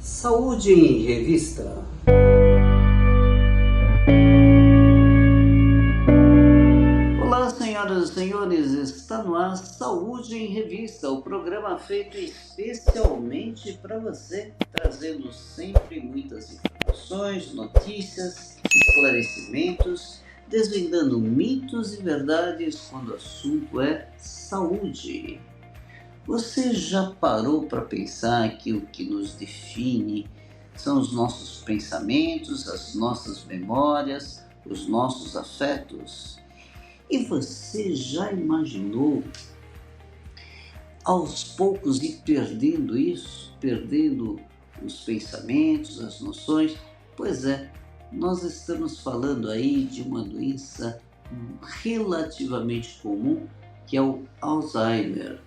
Saúde em Revista. Olá, senhoras e senhores, está no ar Saúde em Revista, o programa feito especialmente para você, trazendo sempre muitas informações, notícias, esclarecimentos, desvendando mitos e verdades quando o assunto é saúde. Você já parou para pensar que o que nos define são os nossos pensamentos, as nossas memórias, os nossos afetos? E você já imaginou aos poucos ir perdendo isso, perdendo os pensamentos, as noções? Pois é, nós estamos falando aí de uma doença relativamente comum, que é o Alzheimer.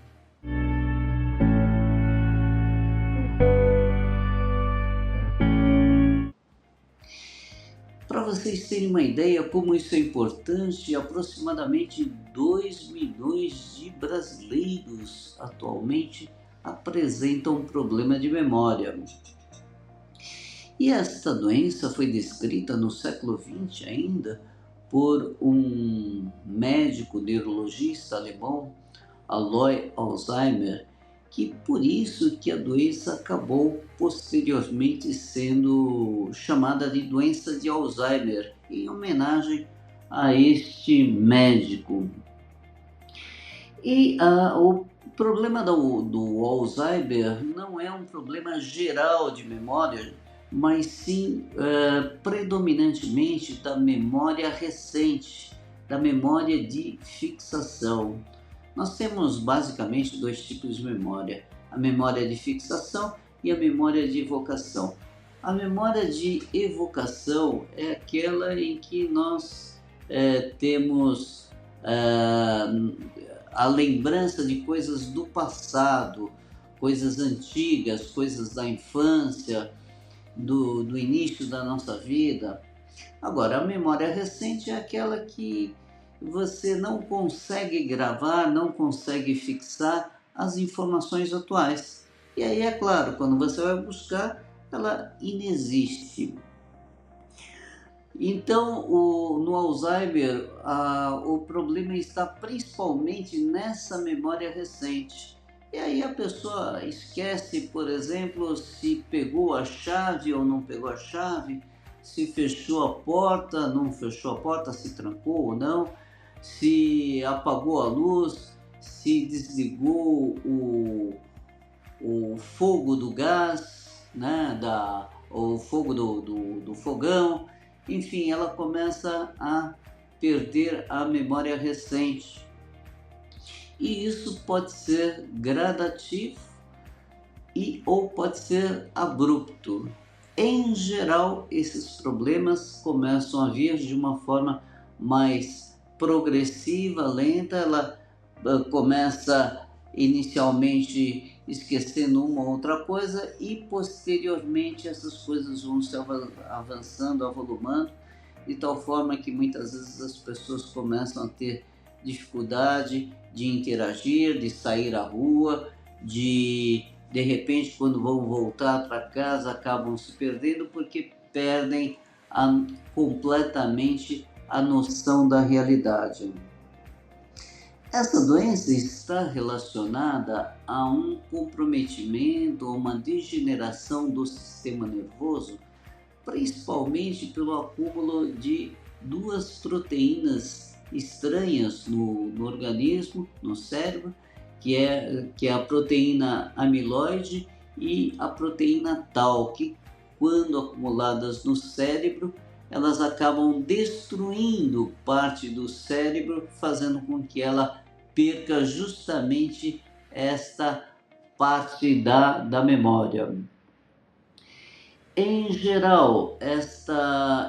Para vocês terem uma ideia como isso é importante, aproximadamente 2 milhões de brasileiros atualmente apresentam um problema de memória. E esta doença foi descrita no século XX ainda por um médico neurologista alemão, Alois Alzheimer, que por isso que a doença acabou posteriormente sendo chamada de doença de Alzheimer, em homenagem a este médico. E o problema do Alzheimer não é um problema geral de memória, mas sim predominantemente da memória recente, da memória de fixação. Nós temos basicamente dois tipos de memória: a memória de fixação e a memória de evocação. A memória de evocação é aquela em que nós temos a lembrança de coisas do passado, coisas antigas, coisas da infância, do início da nossa vida. Agora, a memória recente é aquela que você não consegue gravar, não consegue fixar as informações atuais. E aí, é claro, quando você vai buscar, ela inexiste. Então, no Alzheimer, o problema está principalmente nessa memória recente. E aí a pessoa esquece, por exemplo, se pegou a chave ou não pegou a chave, se fechou a porta, não fechou a porta, se trancou ou não, se apagou a luz, se desligou o fogo do gás, né, o fogo do fogão. Enfim, ela começa a perder a memória recente. E isso pode ser gradativo ou pode ser abrupto. Em geral, esses problemas começam a vir de uma forma mais progressiva, lenta. Ela começa inicialmente esquecendo uma ou outra coisa e posteriormente essas coisas vão se avançando, avolumando, de tal forma que muitas vezes as pessoas começam a ter dificuldade de interagir, de sair à rua, de repente, quando vão voltar para casa, acabam se perdendo porque perdem completamente a noção da realidade. Essa doença está relacionada a um comprometimento, a uma degeneração do sistema nervoso, principalmente pelo acúmulo de duas proteínas estranhas no organismo, no cérebro, que é a proteína amiloide e a proteína tau, que quando acumuladas no cérebro, elas acabam destruindo parte do cérebro, fazendo com que ela perca justamente esta parte da memória. Em geral,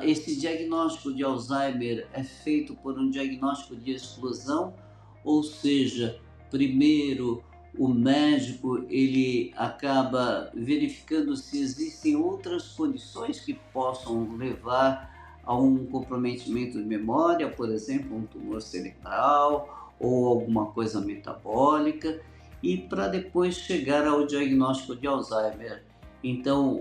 esse diagnóstico de Alzheimer é feito por um diagnóstico de exclusão, ou seja, primeiro o médico ele acaba verificando se existem outras condições que possam levar a um comprometimento de memória, por exemplo, um tumor cerebral ou alguma coisa metabólica, e para depois chegar ao diagnóstico de Alzheimer. Então,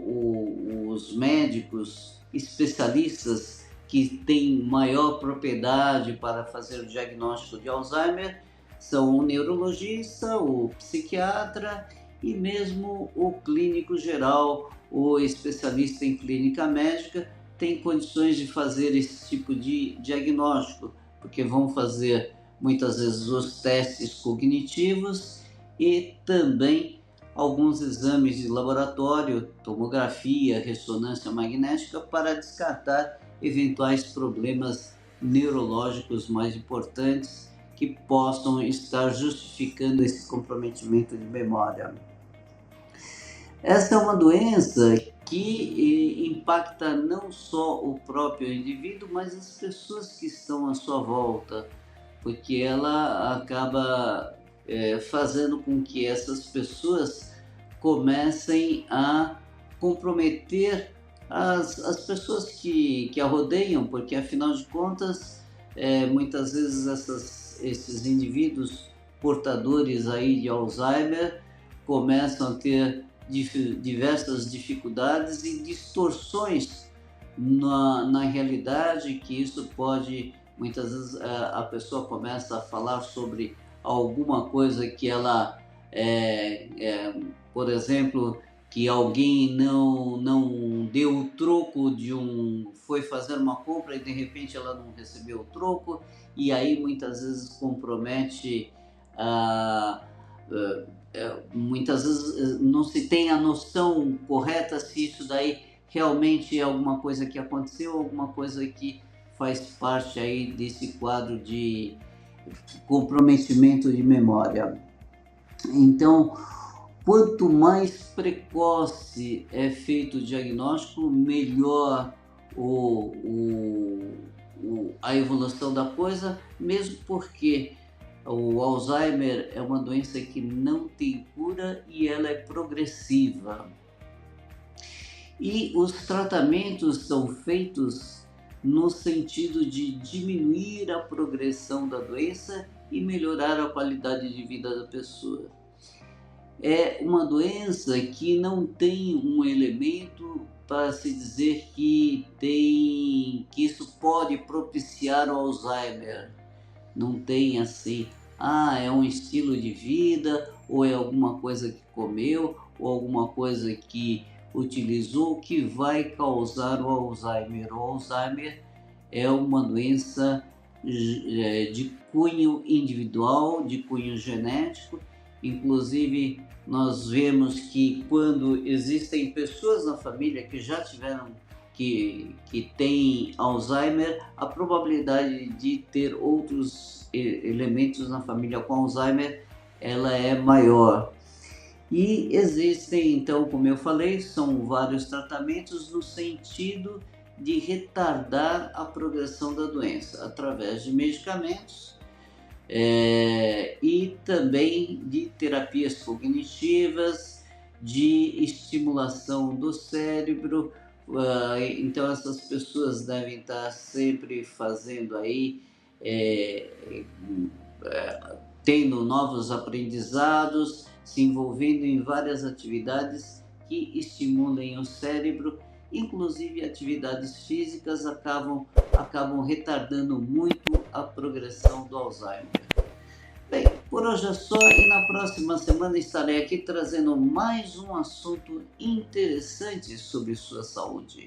os médicos especialistas que têm maior propriedade para fazer o diagnóstico de Alzheimer são o neurologista, o psiquiatra e mesmo o clínico geral, o especialista em clínica médica, tem condições de fazer esse tipo de diagnóstico, porque vão fazer muitas vezes os testes cognitivos e também alguns exames de laboratório, tomografia, ressonância magnética, para descartar eventuais problemas neurológicos mais importantes que possam estar justificando esse comprometimento de memória. Essa é uma doença que impacta não só o próprio indivíduo, mas as pessoas que estão à sua volta, porque ela acaba fazendo com que essas pessoas comecem a comprometer as pessoas que a rodeiam, porque afinal de contas, muitas vezes esses indivíduos portadores aí de Alzheimer começam a ter diversas dificuldades e distorções na realidade, que isso pode, muitas vezes a pessoa começa a falar sobre alguma coisa que ela, por exemplo, que alguém não deu o troco foi fazer uma compra e de repente ela não recebeu o troco, e aí muitas vezes compromete muitas vezes não se tem a noção correta se isso daí realmente é alguma coisa que aconteceu, alguma coisa que faz parte aí desse quadro de comprometimento de memória. Então, quanto mais precoce é feito o diagnóstico, melhor a evolução da coisa, mesmo porque o Alzheimer é uma doença que não tem cura e ela é progressiva. E os tratamentos são feitos no sentido de diminuir a progressão da doença e melhorar a qualidade de vida da pessoa. É uma doença que não tem um elemento para se dizer que isso pode propiciar o Alzheimer. Não tem assim, é um estilo de vida, ou é alguma coisa que comeu, ou alguma coisa que utilizou que vai causar o Alzheimer. O Alzheimer é uma doença de cunho individual, de cunho genético. Inclusive, nós vemos que quando existem pessoas na família que já tiveram, que têm Alzheimer, a probabilidade de ter outros elementos na família com Alzheimer, ela é maior. E existem, então, como eu falei, são vários tratamentos no sentido de retardar a progressão da doença, através de medicamentos, e também de terapias cognitivas, de estimulação do cérebro. Então essas pessoas devem estar sempre fazendo aí, tendo novos aprendizados, se envolvendo em várias atividades que estimulem o cérebro. Inclusive atividades físicas acabam retardando muito a progressão do Alzheimer. Bem, por hoje é só, e na próxima semana estarei aqui trazendo mais um assunto interessante sobre sua saúde.